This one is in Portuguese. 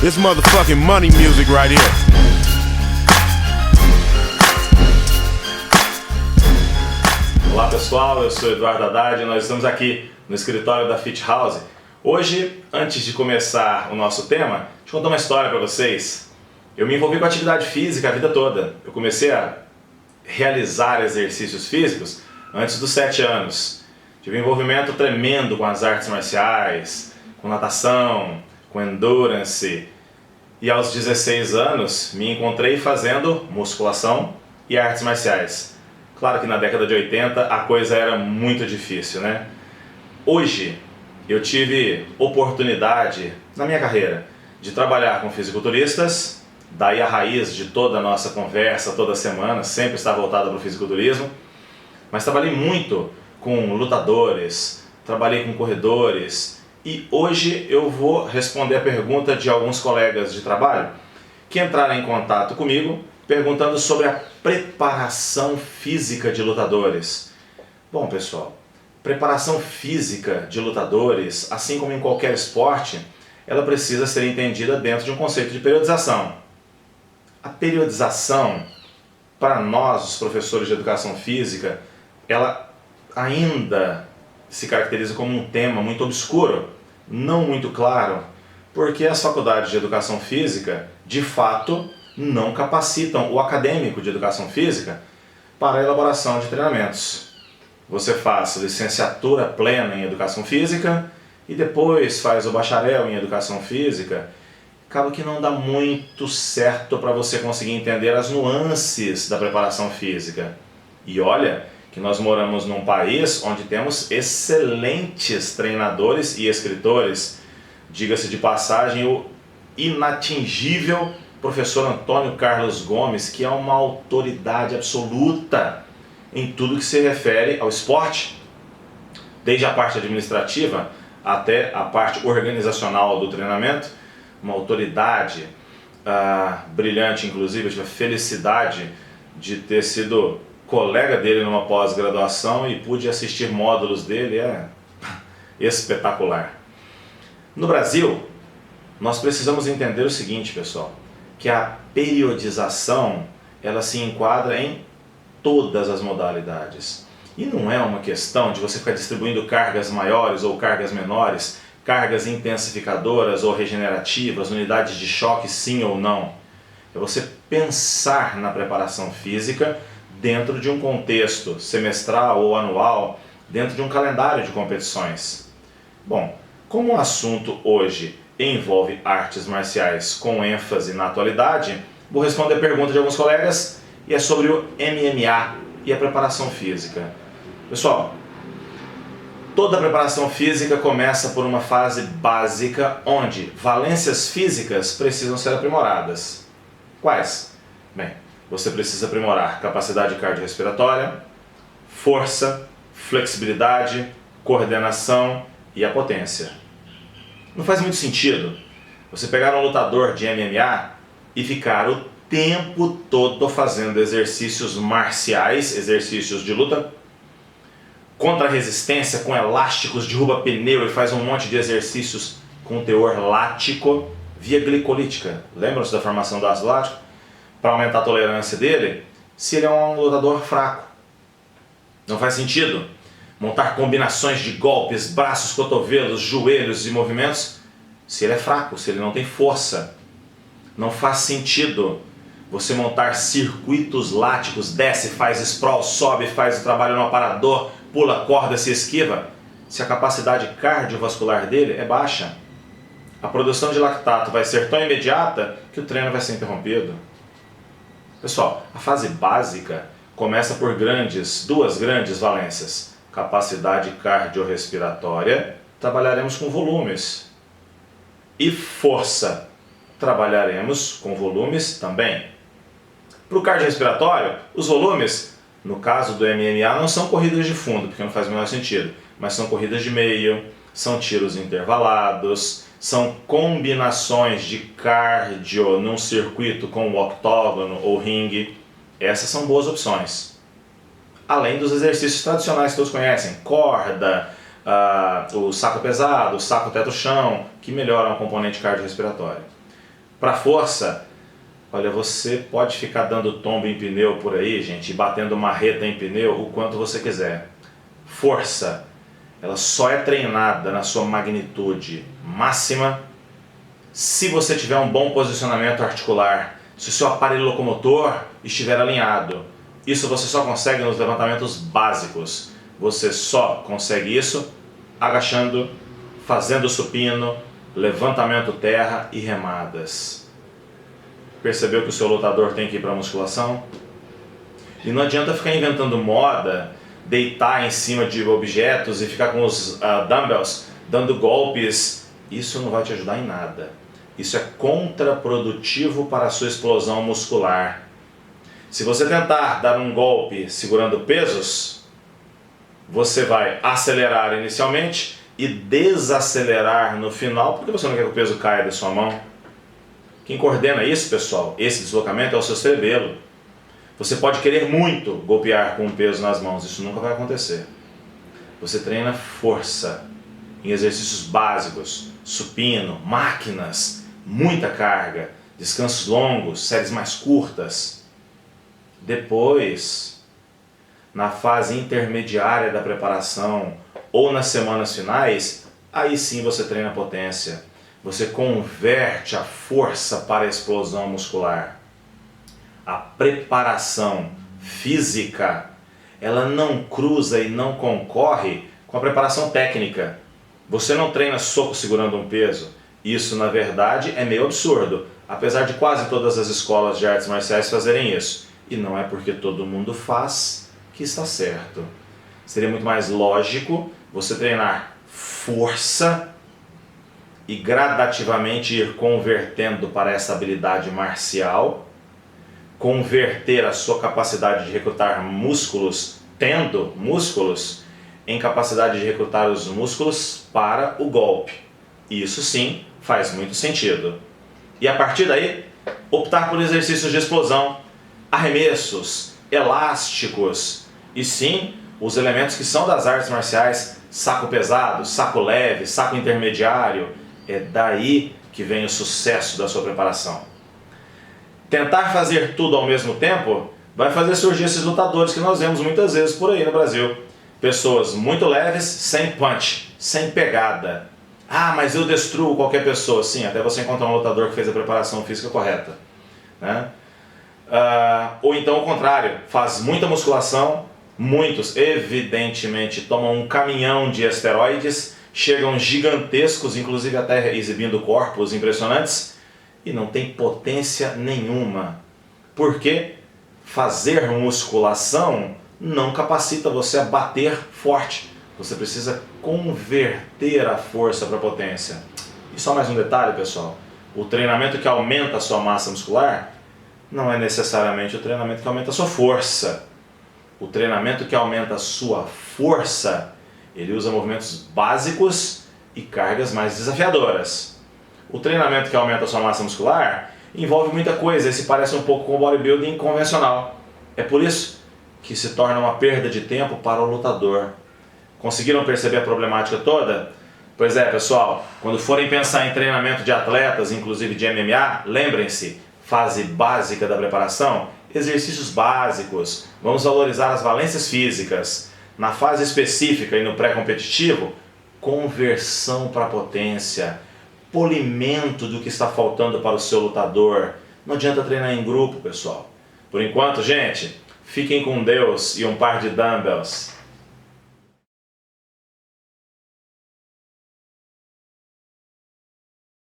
This motherfucking money music right here. Olá pessoal, eu sou Eduardo Haddad e nós estamos aqui no escritório da Fit House. Hoje, antes de começar o nosso tema, deixa eu contar uma história para vocês. Eu me envolvi com atividade física a vida toda. Eu comecei a realizar exercícios físicos antes dos 7 anos. Tive um envolvimento tremendo com as artes marciais, com natação, com endurance. E aos 16 anos me encontrei fazendo musculação e artes marciais. Claro que na década de 80 a coisa era muito difícil, né? Hoje eu tive oportunidade na minha carreira de trabalhar com fisiculturistas, daí a raiz de toda a nossa conversa toda semana sempre está voltada para o fisiculturismo, mas trabalhei muito com lutadores, trabalhei com corredores e hoje eu vou responder a pergunta de alguns colegas de trabalho que entraram em contato comigo perguntando sobre a preparação física de lutadores. Bom pessoal, preparação física de lutadores, assim como em qualquer esporte, ela precisa ser entendida dentro de um conceito de periodização. A periodização, para nós, os professores de educação física, ela ainda se caracteriza como um tema muito obscuro, não muito claro, porque as faculdades de educação física, de fato, não capacitam o acadêmico de educação física para a elaboração de treinamentos. Você faz licenciatura plena em educação física e depois faz o bacharel em educação física. Acaba que não dá muito certo para você conseguir entender as nuances da preparação física. E olha que nós moramos num país onde temos excelentes treinadores e escritores. Diga-se de passagem, o inatingível professor Antônio Carlos Gomes, que é uma autoridade absoluta em tudo que se refere ao esporte, desde a parte administrativa até a parte organizacional do treinamento, uma autoridade brilhante. Inclusive eu tive a felicidade de ter sido colega dele numa pós-graduação e pude assistir módulos dele, é espetacular. No Brasil, nós precisamos entender o seguinte, pessoal, que a periodização ela se enquadra em todas as modalidades. E não é uma questão de você ficar distribuindo cargas maiores ou cargas menores, cargas intensificadoras ou regenerativas, unidades de choque sim ou não. É você pensar na preparação física dentro de um contexto semestral ou anual, dentro de um calendário de competições. Bom, como o assunto hoje envolve artes marciais com ênfase na atualidade, vou responder a pergunta de alguns colegas e é sobre o MMA e a preparação física. Pessoal, toda a preparação física começa por uma fase básica onde valências físicas precisam ser aprimoradas. Quais? Bem, você precisa aprimorar capacidade cardiorrespiratória, força, flexibilidade, coordenação e a potência. Não faz muito sentido você pegar um lutador de MMA e ficar o tempo todo fazendo exercícios marciais, exercícios de luta, contra resistência, com elásticos, derruba pneu e faz um monte de exercícios com teor lático via glicolítica. Lembram-se da formação do ácido lático? Para aumentar a tolerância dele, se ele é um lutador fraco. Não faz sentido montar combinações de golpes, braços, cotovelos, joelhos e movimentos se ele é fraco, se ele não tem força. Não faz sentido você montar circuitos láticos, desce, faz sprawl, sobe, faz o trabalho no aparador, pula, corda, se esquiva, se a capacidade cardiovascular dele é baixa. A produção de lactato vai ser tão imediata que o treino vai ser interrompido. Pessoal, a fase básica começa por duas grandes valências. Capacidade cardiorrespiratória, trabalharemos com volumes. E força, trabalharemos com volumes também. Para o cardiorrespiratório, os volumes, no caso do MMA, não são corridas de fundo, porque não faz o menor sentido, mas são corridas de meio, são tiros intervalados, são combinações de cardio num circuito com o octógono ou ringue. Essas são boas opções. Além dos exercícios tradicionais que todos conhecem, corda, o saco pesado, o saco teto-chão, que melhoram o componente cardiorrespiratório. Para força, olha, você pode ficar dando tombo em pneu por aí, gente, e batendo marreta em pneu o quanto você quiser. Força, ela só é treinada na sua magnitude máxima se você tiver um bom posicionamento articular, se o seu aparelho locomotor estiver alinhado. Isso você só consegue nos levantamentos básicos. Você só consegue isso agachando, fazendo supino, levantamento terra e remadas. Percebeu que o seu lutador tem que ir para a musculação? E não adianta ficar inventando moda, deitar em cima de objetos e ficar com os dumbbells dando golpes. Isso não vai te ajudar em nada. Isso é contraprodutivo para a sua explosão muscular. Se você tentar dar um golpe segurando pesos, você vai acelerar inicialmente e desacelerar no final, porque você não quer que o peso caia da sua mão. Quem coordena isso, pessoal, esse deslocamento é o seu cerebelo. Você pode querer muito golpear com um peso nas mãos, isso nunca vai acontecer. Você treina força em exercícios básicos, supino, máquinas, muita carga, descansos longos, séries mais curtas. Depois, na fase intermediária da preparação ou nas semanas finais, aí sim você treina potência. Você converte a força para a explosão muscular. A preparação física, ela não cruza e não concorre com a preparação técnica. Você não treina soco segurando um peso. Isso, na verdade, é meio absurdo, apesar de quase todas as escolas de artes marciais fazerem isso. E não é porque todo mundo faz que está certo. Seria muito mais lógico você treinar força e gradativamente ir convertendo para essa habilidade marcial, converter a sua capacidade de recrutar músculos, tendo músculos, em capacidade de recrutar os músculos para o golpe. Isso sim faz muito sentido. E a partir daí, optar por exercícios de explosão, arremessos, elásticos e sim os elementos que são das artes marciais, saco pesado, saco leve, saco intermediário. É daí que vem o sucesso da sua preparação. Tentar fazer tudo ao mesmo tempo vai fazer surgir esses lutadores que nós vemos muitas vezes por aí no Brasil. Pessoas muito leves, sem punch, sem pegada. Ah, mas eu destruo qualquer pessoa. Sim, até você encontrar um lutador que fez a preparação física correta, né? Ou então o contrário, faz muita musculação, muitos evidentemente tomam um caminhão de esteroides, chegam gigantescos, inclusive até exibindo corpos impressionantes, e não tem potência nenhuma. Porque fazer musculação não capacita você a bater forte. Você precisa converter a força para potência. E só mais um detalhe, pessoal. O treinamento que aumenta a sua massa muscular não é necessariamente o treinamento que aumenta a sua força. O treinamento que aumenta a sua força, ele usa movimentos básicos e cargas mais desafiadoras. O treinamento que aumenta a sua massa muscular envolve muita coisa e se parece um pouco com o bodybuilding convencional. É por isso que se torna uma perda de tempo para o lutador. Conseguiram perceber a problemática toda? Pois é, pessoal, quando forem pensar em treinamento de atletas, inclusive de MMA, lembrem-se, fase básica da preparação, exercícios básicos, vamos valorizar as valências físicas. Na fase específica e no pré-competitivo, conversão para potência, polimento do que está faltando para o seu lutador. Não adianta treinar em grupo, pessoal. Por enquanto, gente, fiquem com Deus e um par de dumbbells.